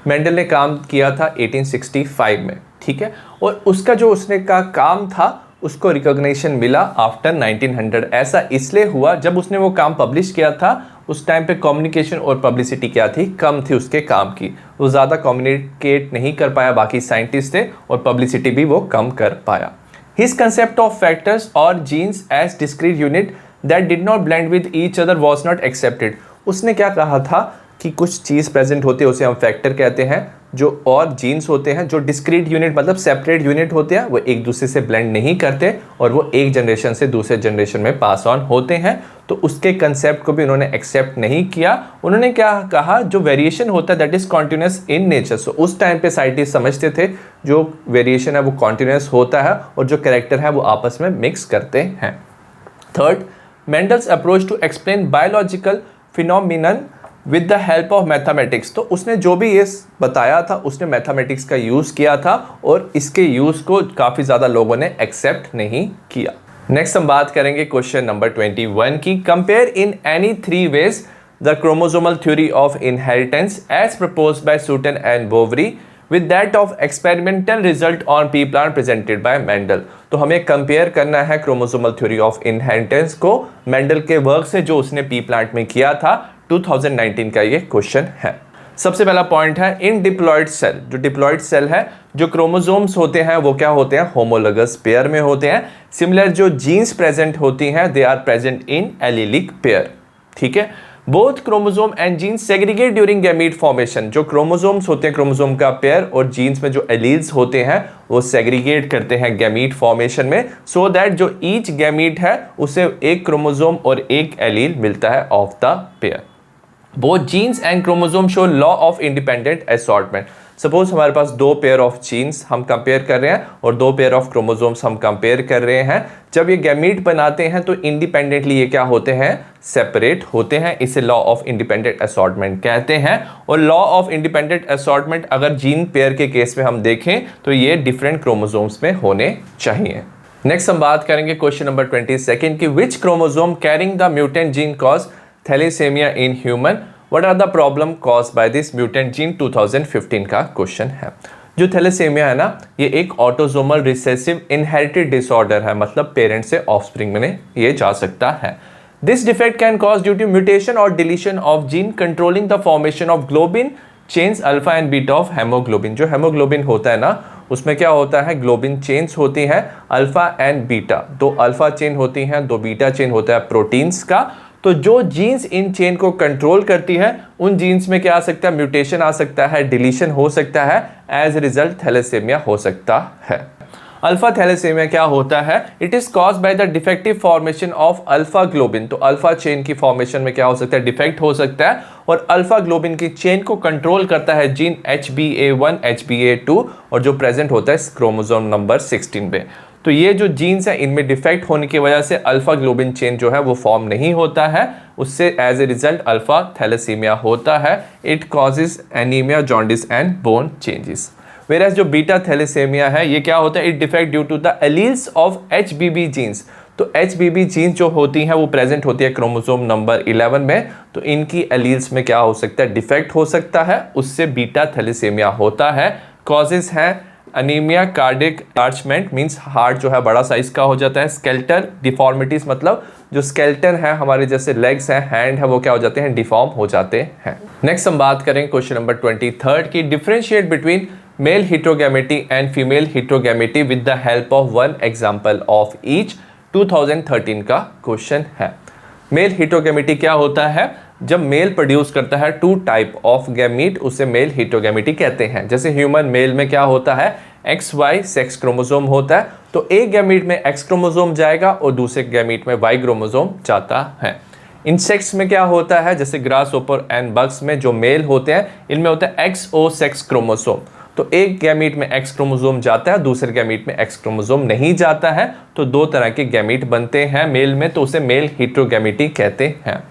Mendel ने काम किया था 1865 में, ठीक है, और उसका जो उसने का काम था उसको रिकॉग्निशन मिला आफ्टर 1900। ऐसा इसलिए हुआ जब उसने वो काम पब्लिश किया था उस टाइम पे कम्युनिकेशन और पब्लिसिटी क्या थी, कम थी उसके काम की, वो ज़्यादा कम्युनिकेट नहीं कर पाया बाकी साइंटिस्ट थे और पब्लिसिटी भी वो कम कर पाया। हिज कंसेप्ट ऑफ फैक्टर्स और genes as discrete unit that did not blend with each other was not accepted. उसने क्या कहा था कि कुछ चीज़ प्रेजेंट होती है उसे हम फैक्टर कहते हैं, जो और जीन्स होते हैं जो डिस्क्रीट यूनिट मतलब सेपरेट यूनिट होते हैं वो एक दूसरे से ब्लेंड नहीं करते और वो एक जनरेशन से दूसरे जनरेशन में पास ऑन होते हैं। तो उसके कंसेप्ट को भी उन्होंने एक्सेप्ट नहीं किया। उन्होंने क्या कहा, जो वेरिएशन होता है that is continuous in nature. So उस टाइम पे साइंटिस्ट समझते थे जो वेरिएशन है वो कॉन्टिन्यूस होता है और जो कैरेक्टर है वो आपस में मिक्स करते हैं। Third, Mendel's approach to explain biological phenomenon with the help of mathematics. तो उसने जो भी ये बताया था उसने मैथमेटिक्स का यूज़ किया था और इसके यूज़ को काफ़ी ज़्यादा लोगों ने एक्सेप्ट नहीं किया। नेक्स्ट हम बात करेंगे क्वेश्चन नंबर 21 की। Compare in any 3 ways the chromosomal theory of inheritance as proposed by Sutton and Boveri with that of experimental result on pea plant presented by Mendel. तो हमें कंपेयर करना है क्रोमोसोमल थ्योरी ऑफ इनहेरिटेंस को Mendel के work से जो उसने P plant में किया था। 2019 का ये क्वेश्चन है। सबसे पहला पॉइंट है इन डिप्लॉयड सेल। जो डिप्लॉयड सेल है जो क्रोमोसोम्स होते हैं वो क्या होते हैं, होमोलोगस पेयर में होते हैं। सिमिलर जो जीन्स प्रेजेंट होती हैं they are present in allelic pair, ठीक है। Both chromosome and genes segregate during gamete formation. जो क्रोमोसोम्स होते हैं क्रोमोसोम का पेयर और जीन्स में जो एलील्स होते हैं वो सेग्रीगेट करते हैं गैमीट फॉर्मेशन में, सो दैट जो ईच गैमीट है उसे एक क्रोमोसोम और एक एलील मिलता है of the pair. Both genes and chromosome show law of independent assortment. Suppose हमारे पास 2 पेयर ऑफ जीन्स हम कंपेयर कर रहे हैं और 2 पेयर ऑफ क्रोमोसोम्स हम कंपेयर कर रहे हैं। जब ये गैमीट बनाते हैं तो इंडिपेंडेंटली ये क्या होते हैं, सेपरेट होते हैं। इसे लॉ ऑफ इंडिपेंडेंट असॉर्टमेंट कहते हैं। और लॉ ऑफ इंडिपेंडेंट असॉर्टमेंट अगर जीन पेयर के केस में हम देखें तो ये डिफरेंट क्रोमोसोम्स में होने चाहिए। नेक्स्ट हम बात करेंगे क्वेश्चन नंबर 22 की। Which chromosome carrying the mutant gene cause thalassaemia in human, what are the problem cause by this mutant gene. 2015 का क्वेश्चन है। जो थैलेसेमिया है ना ये एक ऑटोसोमल रिसेसिव इनहेरिटेड डिसऑर्डर है, मतलब पेरेंट से ऑफस्प्रिंग में ये जा सकता है। This defect can cause due to mutation और deletion of gene controlling the formation of globin chains alpha and beta of haemoglobin. जो हेमोग्लोबिन होता है ना उसमें क्या होता है, ग्लोबिन चेन्स होती हैं alpha and beta. 2 alpha chain होती हैं, 2 बीटा चेन होता है प्रोटीन्स का। तो जो जीन्स इन चेन को कंट्रोल करती है उन जीन्स में क्या आ सकता है, म्यूटेशन आ सकता है, डिलीशन हो सकता है, एज रिजल्ट थैलेसेमिया हो सकता है। अल्फा थैलेसेमिया क्या होता है, it is caused by the defective formation of alpha globin. तो अल्फा चेन की फॉर्मेशन में क्या हो सकता है, डिफेक्ट हो सकता है और अल्फा ग्लोबिन की चेन को कंट्रोल करता है जीन HBA1 HBA2 और जो प्रेजेंट होता है क्रोमोसोम नंबर 16 पे। तो ये जो जीन्स है इनमें डिफेक्ट होने की वजह से अल्फा ग्लोबिन चेन जो है वो फॉर्म नहीं होता है, उससे as a result alpha thalassaemia होता है। It causes anaemia, jaundice and bone changes. Whereas जो बीटा थैलेसेमिया है ये क्या होता है, it defect due to the alleles of HBB genes. तो HBB जीन्स जो होती हैं वो प्रेजेंट होती है क्रोमोसोम नंबर 11 में। तो इनकी एलील्स में क्या हो सकता है, डिफेक्ट हो सकता है, उससे बीटा थैलेसेमिया होता है। कॉजेज हैं anaemia, cardiac enlargement means heart जो है बड़ा साइज का हो जाता है, स्केलेटल डिफॉर्मिटीज मतलब जो स्केलेटन है हमारे जैसे लेग्स हैं, हैंड है, वो क्या हो जाते हैं, डिफॉर्म हो जाते हैं। नेक्स्ट हम बात करें क्वेश्चन नंबर 23 की, differentiate between male heterogamety and female heterogamety with the help of one example of each. 2013 का क्वेश्चन है। मेल हेटेरोगैमेटी क्या होता है, जब मेल प्रोड्यूस करता है 2 टाइप ऑफ गैमीट उसे मेल हेटेरोगैमेटी कहते हैं। जैसे ह्यूमन मेल में क्या होता है, XY सेक्स क्रोमोसोम होता है, तो एक गैमीट में X क्रोमोसोम जाएगा और दूसरे गैमीट में Y क्रोमोसोम जाता है। इंसेक्ट्स में क्या होता है, जैसे ग्रास ओपर एंड बग्स में जो मेल होते हैं इनमें होता है XO सेक्स क्रोमोसोम, तो एक गैमीट में एक्स क्रोमोसोम जाता है, दूसरे गैमीट में एक्स क्रोमोसोम नहीं जाता है, तो दो तरह के गैमीट बनते हैं मेल में, तो उसे मेल हेटेरोगैमेटी कहते हैं।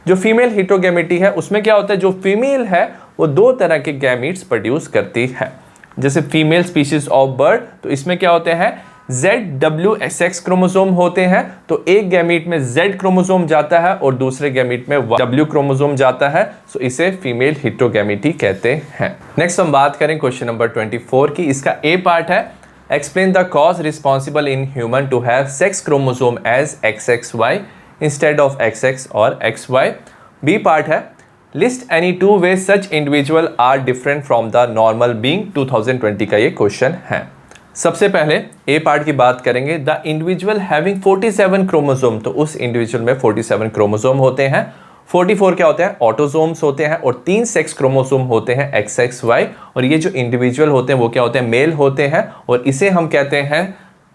जो फीमेल हेटेरोगैमेटी है उसमें क्या होता है, जो फीमेल है वो दो तरह के गैमीट्स प्रोड्यूस करती है। जैसे फीमेल स्पीशीज ऑफ बर्ड, तो इसमें क्या होते हैं, ZW सेक्स क्रोमोसोम होते हैं, तो एक गैमीट में Z क्रोमोसोम जाता है और दूसरे गैमीट में W क्रोमोसोम जाता है, सो इसे फीमेल हेटेरोगैमेटी कहते हैं। नेक्स्ट हम बात करें क्वेश्चन नंबर 24 की। इसका ए पार्ट है, explain the cause responsible in human to have sex chromosome as XXY instead of XX और XY। बी पार्ट है, list any two way such individual are different from the normal being. 2020 का ये question है। सबसे पहले ए part की बात करेंगे, द इंडिविजुअल हैविंग 47 क्रोमोसोम, तो उस इंडिविजुअल में 47 क्रोमोसोम होते हैं। 44 क्या होते हैं, ऑटोसोम्स होते हैं, और 3 सेक्स क्रोमोसोम होते हैं XXY, और ये जो इंडिविजुअल होते हैं वो क्या होते हैं, मेल होते हैं, और इसे हम कहते हैं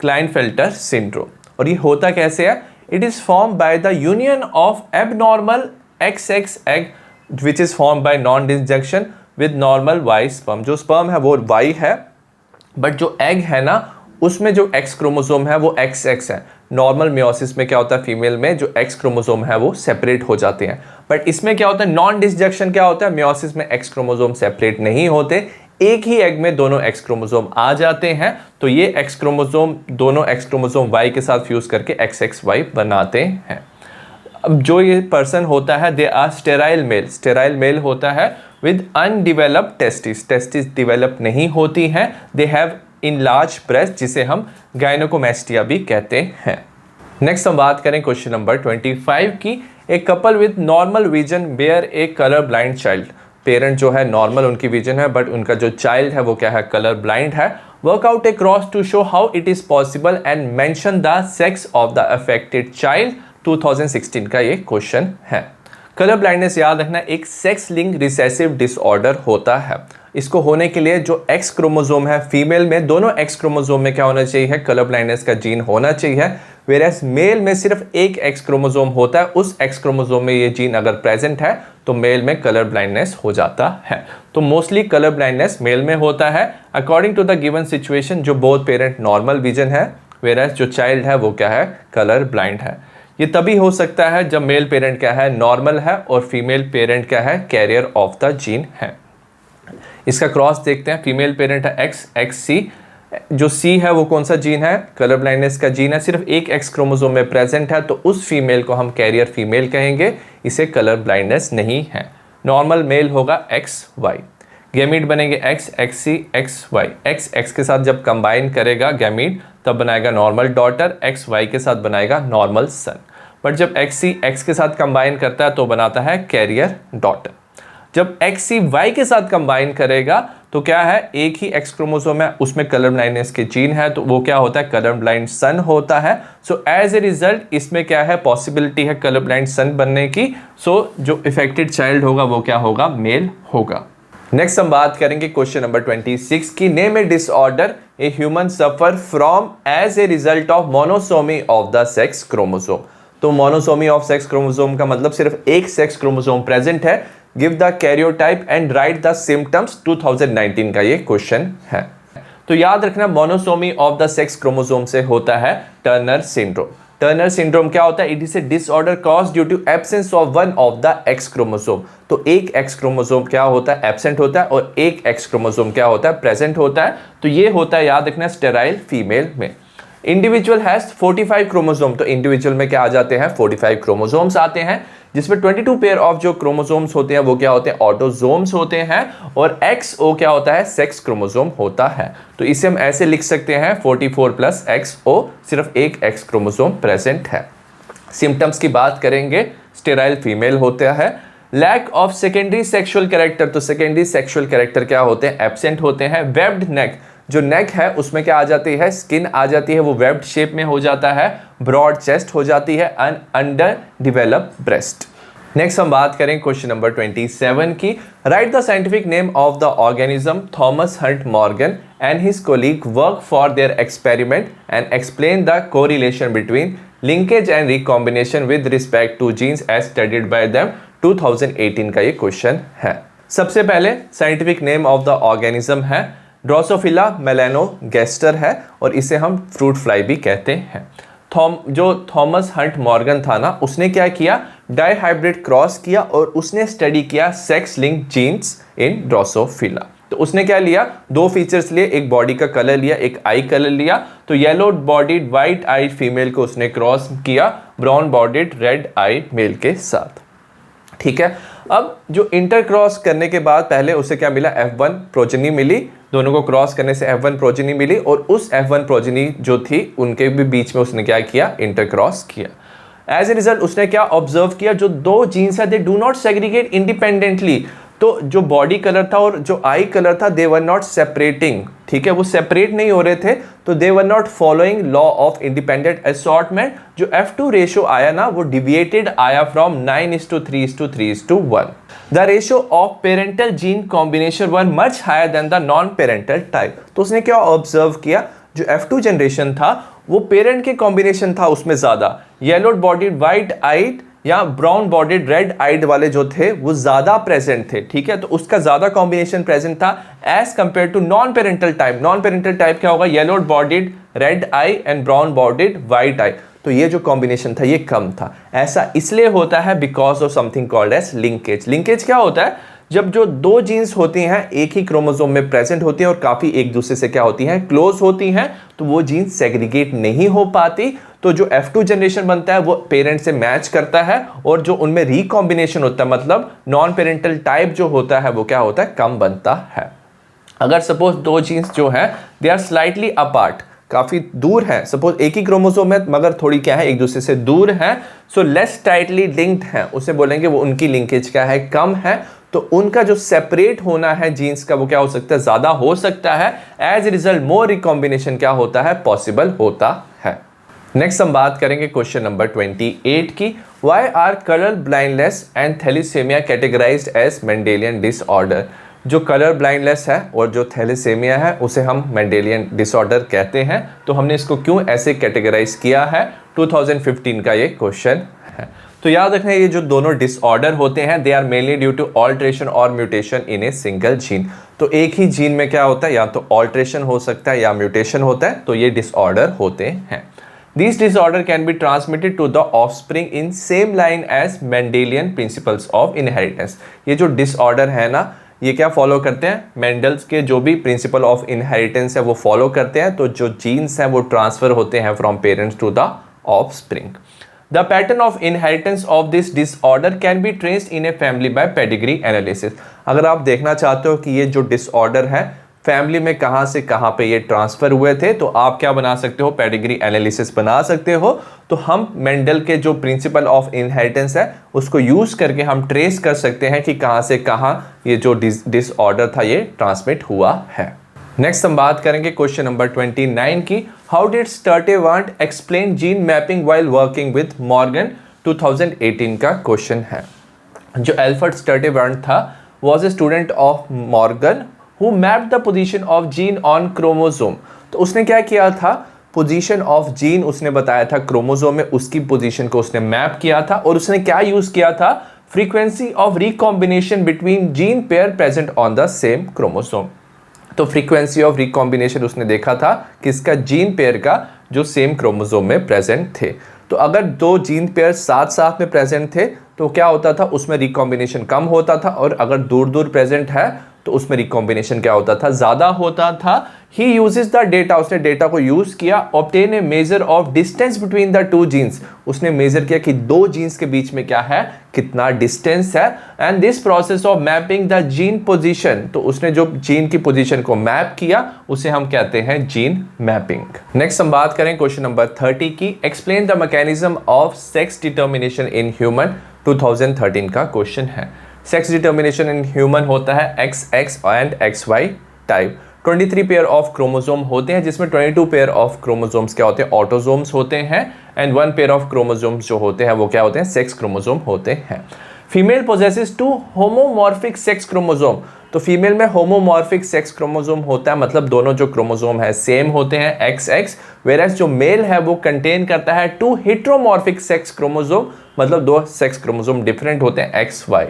क्लाइनफेल्टर सिंड्रोम। और ये होता कैसे है, it is form by the union of abnormal XX egg which is form by non disjunction with normal Y sperm. जो स्पर्म है वो Y है, बट जो एग है ना उसमें जो एक्स क्रोमोसोम है वो XX है। नॉर्मल मियोसिस में क्या होता है, फीमेल में जो एक्स क्रोमोसोम है वो सेपरेट हो जाते हैं, बट इसमें क्या होता है, नॉन डिसजंक्शन क्या होता है, मियोसिस में एक्स क्रोमोसोम सेपरेट नहीं होते, एक ही एग में दोनों एक्स क्रोमोसोम आ जाते हैं, तो ये एक्स क्रोमोसोम दोनों एक्स क्रोमोसोम Y के साथ फ्यूज करके XXY बनाते हैं। अब जो ये पर्सन होता है, they are sterile male, sterile male होता है with undeveloped testis, testis develop नहीं होती हैं, दे हैव इनलार्ज ब्रेस्ट, जिसे हम गायनोकोमेस्टिया भी कहते हैं। नेक्स्ट हम बात करें क्वेश्चन नंबर 25 की। A couple with normal vision bear a colour blind child, parent जो है नॉर्मल उनकी विजन है, बट उनका जो चाइल्ड है वो क्या है, कलर ब्लाइंड है। Workout a cross to show how it is possible and mention the sex of the affected child. 2016 का ये क्वेश्चन है। कलर ब्लाइंडनेस याद रखना एक सेक्स लिंक रिसेसिव डिसऑर्डर होता है। इसको होने के लिए जो एक्स क्रोमोसोम है फीमेल में, दोनों एक्स क्रोमोसोम में क्या होना चाहिए, कलर ब्लाइंडनेस का जीन होना चाहिए, वेयरएज मेल में सिर्फ एक एक्स क्रोमोसोम होता है, उस एक्स क्रोमोसोम में ये जीन अगर प्रेजेंट है तो मेल में कलर ब्लाइंडनेस हो जाता है। तो मोस्टली कलर ब्लाइंडनेस मेल में होता है according to the given situation, जो बोथ पेरेंट नॉर्मल विजन है, वेयरएज जो चाइल्ड है वो क्या है, कलर ब्लाइंड है। ये तभी हो सकता है जब मेल पेरेंट क्या है, नॉर्मल है, और फीमेल पेरेंट क्या है, कैरियर ऑफ द जीन है। इसका क्रॉस देखते हैं, फीमेल पेरेंट है XXC, जो C है वो कौन सा जीन है, कलर ब्लाइंडनेस का जीन है, सिर्फ एक एक्स क्रोमोसोम में प्रेजेंट है, तो उस फीमेल को हम कैरियर फीमेल कहेंगे, इसे कलर ब्लाइंडनेस नहीं है। नॉर्मल मेल होगा XY, गैमीट बनेंगे XXC XY, XX के साथ जब कंबाइन करेगा गैमीट तब बनाएगा नॉर्मल डॉटर, XY के साथ बनाएगा नॉर्मल सन, बट जब XC X के साथ कंबाइन करता है तो बनाता है कैरियर डॉटर। जब XC Y के साथ कंबाइन करेगा तो क्या है, एक ही एक्स क्रोमोसोम है, उसमें कलर ब्लाइंडनेस के जीन है, तो वो क्या होता है, कलर ब्लाइंड सन होता है। सो एज ए रिजल्ट इसमें क्या है, पॉसिबिलिटी है कलर ब्लाइंड सन बनने की। सो जो इफेक्टेड चाइल्ड होगा वो क्या होगा, मेल होगा। नेक्स्ट हम बात करेंगे क्वेश्चन नंबर 26 की। Name a disorder a human suffer from as a result of monosomy of the sex chromosome. तो मोनोसोमी ऑफ सेक्स क्रोमोसोम का मतलब सिर्फ एक सेक्स क्रोमोसोम प्रेजेंट है। Give the karyotype and write the symptoms. 2019 का ये question है। तो याद रखना monosomy of the sex chromosome से होता है टर्नर सिंड्रोम। टर्नर सिंड्रोम क्या होता है, it is a disorder cause due to absence of one of the X chromosome. तो एक एक्स क्रोमोसोम क्या होता है, एब्सेंट होता है, और एक एक्स क्रोमोसोम क्या होता है, प्रेजेंट होता है। तो ये होता है, याद रखना, स्टेराइल फीमेल में। इंडिविजुअल हैज 45 क्रोमोसोम, तो इंडिविजुअल में क्या आ जाते हैं, 45 क्रोमोसोम्स आते हैं, जिसमें 22 पेयर ऑफ जो क्रोमोसोम्स होते हैं वो क्या होते हैं, ऑटोसोम्स होते हैं, और XO क्या होता है, सेक्स क्रोमोसोम होता है। तो इसे हम ऐसे लिख सकते हैं 44 प्लस XO, सिर्फ एक एक्स क्रोमोसोम प्रेजेंट है। सिम्टम्स की बात करेंगे, स्टेराइल फीमेल होता है। Lack of secondary sexual character, तो सेकेंडरी सेक्सुअल कैरेक्टर क्या होते हैं, एब्सेंट होते हैं। वेब्ड नेक, जो नेक है उसमें क्या आ जाती है, स्किन आ जाती है, वो वेब्ड शेप में हो जाता है। ब्रॉड चेस्ट हो जाती है, अंडर डिवेलप्ड ब्रेस्ट। नेक्स्ट हम बात करें क्वेश्चन नंबर 27 की। Write the scientific name of the organism. Thomas Hunt Morgan and his colleague work for their experiment and explain the correlation between linkage and recombination with respect to genes as studied by them. 2018 का ये question है। सबसे पहले scientific name of the organism है Drosophila melanogaster है और इसे हम फ्रूट फ्लाई भी कहते हैं। जो थॉमस हंट मॉर्गन था ना, उसने क्या किया, डाइहाइब्रिड क्रॉस किया और उसने स्टडी किया सेक्स लिंक्ड जीन्स इन ड्रोसोफिला। तो उसने क्या लिया, दो फीचर्स लिए, एक बॉडी का कलर लिया, एक आई कलर लिया। तो येलो बॉडीड व्हाइट आई फीमेल को उसने क्रॉस किया ब्राउन बॉडीड रेड आई मेल के साथ। ठीक है, अब जो इंटर क्रॉस करने के बाद पहले उसे क्या मिला, F1 प्रोजेनी मिली, दोनों को क्रॉस करने से F1 प्रोजेनी मिली और उस F1 प्रोजेनी जो थी उनके भी बीच में उसने क्या किया, इंटर क्रॉस किया। एज ए रिजल्ट उसने क्या ऑब्जर्व किया, जो दो जीन्स है they do not segregate independently. तो जो बॉडी कलर था और जो आई कलर था दे वर नॉट सेपरेटिंग, ठीक है, वो सेपरेट नहीं हो रहे थे, तो they were not following law of independent assortment. जो F2 रेशियो आया ना वो डिविएटेड आया from 9:3:3:1। The ratio of parental gene combination were much higher than the non parental type. तो उसने क्या ऑब्जर्व किया, जो F2 जनरेशन था वो पेरेंट के कॉम्बिनेशन था उसमें ज्यादा, येलो बॉडीड व्हाइट आइड या ब्राउन बॉडीड रेड आइड वाले जो थे वो ज्यादा प्रेजेंट थे। ठीक है, तो उसका ज्यादा कॉम्बिनेशन प्रेजेंट था as compare to non parental type. Non parental type क्या होगा, yellow bodied red eye and brown bodied white eye. तो ये जो कॉम्बिनेशन था ये कम था। ऐसा इसलिए होता है because of something called as linkage. Linkage क्या होता है, जब जो दो जीन्स होती हैं एक ही क्रोमोसोम में प्रेजेंट होती हैं और काफी एक दूसरे से क्या होती हैं, क्लोज होती हैं, तो वो जीन्स सेग्रीगेट नहीं हो पाती। तो जो F2 जनरेशन बनता है वो पेरेंट से मैच करता है और जो उनमें रिकॉम्बिनेशन होता है मतलब नॉन पेरेंटल टाइप जो होता है वो क्या होता है, कम बनता है। अगर सपोज दो जीन्स जो है दे आर स्लाइटली अपार्ट, काफी दूर है, सपोज एक ही क्रोमोसोम है मगर थोड़ी क्या है एक दूसरे से दूर है, सो लेस टाइटली लिंक्ड है, उसे बोलेंगे वो उनकी लिंकेज क्या है, कम है। तो उनका जो सेपरेट होना है जीन्स का वो क्या हो सकता है, ज्यादा हो सकता है। As a result more recombination क्या होता है, पॉसिबल होता है। नेक्स्ट हम बात करेंगे क्वेश्चन नंबर 28 की। Why are colour blindness and thalassaemia categorised as Mendelian disorder. जो कलर ब्लाइंडनेस है और जो थैलेसीमिया है उसे हम मेंडेलियन डिसऑर्डर कहते हैं। तो हमने इसको क्यों ऐसे कैटेगराइज किया है, 2015 का ये क्वेश्चन है। तो याद रखना ये जो दोनों डिसऑर्डर होते हैं they are mainly due to alteration और mutation in a single gene. तो एक ही जीन में क्या होता है, या तो ऑल्ट्रेशन हो सकता है या म्यूटेशन होता है, तो ये डिसऑर्डर होते हैं। These disorder can be transmitted to the offspring in same line as Mendelian principles of inheritance। ये जो disorder है ना ये क्या फॉलो करते हैं, मेंडल्स के जो भी प्रिंसिपल ऑफ इनहेरिटेंस है वो फॉलो करते हैं। तो जो जीन्स हैं वो ट्रांसफर होते हैं from parents to the offspring. The pattern of inheritance of this disorder can be traced in a family by pedigree analysis। अगर आप देखना चाहते हो कि ये जो डिसऑर्डर है फैमिली में कहां से कहां पे ये ट्रांसफर हुए थे, तो आप क्या बना सकते हो, पेडिग्री एनालिसिस बना सकते हो। तो हम मेंडल के जो प्रिंसिपल ऑफ इनहेरिटेंस है उसको यूज करके हम ट्रेस कर सकते हैं कि कहां से कहां ये जो डिसऑर्डर था ये ट्रांसमिट हुआ है। नेक्स्ट हम बात करेंगे क्वेश्चन नंबर 29 की। How did Sturtevant explain gene mapping while working with Morgan, 2018 का क्वेश्चन है। जो एल्फ्रेड स्टर्टेवांट था was a student of Morgan who mapped the position of gene on chromosome। तो उसने क्या किया था, पोजीशन ऑफ जीन उसने बताया था क्रोमोसोम में, उसकी पोजीशन को उसने मैप किया था और उसने क्या यूज किया था, frequency of recombination between gene pair present on the same chromosome. तो फ्रीक्वेंसी ऑफ रिकॉम्बिनेशन उसने देखा था किसका, जीन पेयर का जो सेम क्रोमोसोम में प्रेजेंट थे। तो अगर दो जीन पेयर साथ साथ में प्रेजेंट थे तो क्या होता था, उसमें रिकॉम्बिनेशन कम होता था, और अगर दूर दूर प्रेजेंट है तो उसमें रिकॉम्बिनेशन क्या होता था, ज्यादा होता था। ही यूजेस द डेटा, उसने डेटा को यूज किया, obtain a measure of distance between the two genes. उसने मेजर किया कि दो जीन्स के बीच में क्या है, कितना डिस्टेंस है। And this process of mapping the gene position, तो उसने जो जीन की पोजीशन को मैप किया उसे हम कहते हैं जीन मैपिंग। नेक्स्ट हम बात करें क्वेश्चन नंबर 30 की। Explain the mechanism of sex determination in human, 2013 का क्वेश्चन है। सेक्स डिटर्मिनेशन इन ह्यूमन होता है XX and XY type. 23 pair of chromosome होते हैं जिसमें 22 पेयर ऑफ क्रोमोसोम्स क्या होते हैं, ऑटोसोम्स होते हैं, एंड 1 पेयर ऑफ क्रोमोसोम्स जो होते हैं वो क्या होते हैं, सेक्स क्रोमोसोम होते हैं। Female possesses 2 homomorphic sex chromosome. तो फीमेल में होमोमॉर्फिक सेक्स क्रोमोसोम होता है, मतलब दोनों जो क्रोमोसोम है सेम होते हैं XX, वेयरएज जो मेल है वो कंटेन करता है 2 हेटेरोमॉर्फिक सेक्स क्रोमोसोम, मतलब 2 सेक्स क्रोमोसोम डिफरेंट होते हैं XY।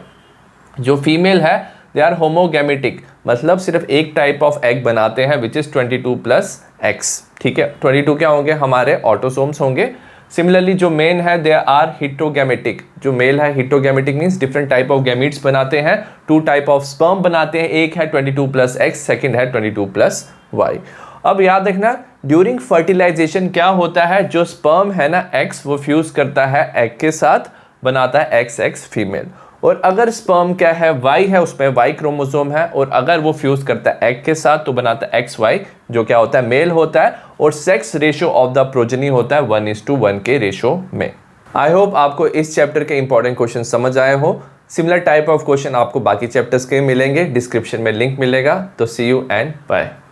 जो फीमेल है दे आर होमोगैमेटिक, मतलब सिर्फ एक टाइप ऑफ एग बनाते हैं विच इज 22 प्लस एक्स। ठीक है, 22 क्या होंगे, हमारे ऑटोसोम्स होंगे। सिमिलरली जो मेन है दे आर हिटोगैमेटिक, जो मेल है heterogametic means different type of gametes बनाते हैं, 2 टाइप ऑफ स्पर्म बनाते हैं, एक है 22 प्लस एक्स, सेकेंड है 22 प्लस वाई। अब याद रखना ड्यूरिंग फर्टिलाइजेशन क्या होता है, जो स्पर्म है ना एक्स वो फ्यूज करता है एग के साथ, बनाता है एक्स एक्स फीमेल। और अगर स्पर्म क्या है वाई है, उसमें वाई क्रोमोसोम है, और अगर वो फ्यूज करता है एग के साथ तो बनाता है एक्स वाई, जो क्या होता है मेल होता है, और sex ratio of the progeny होता है 1:1 के रेशियो में। आई होप आपको इस चैप्टर के इंपॉर्टेंट क्वेश्चन समझ आए हो। सिमिलर टाइप ऑफ क्वेश्चन आपको बाकी चैप्टर्स के मिलेंगे, डिस्क्रिप्शन में लिंक मिलेगा। तो सी यू एंड बाय।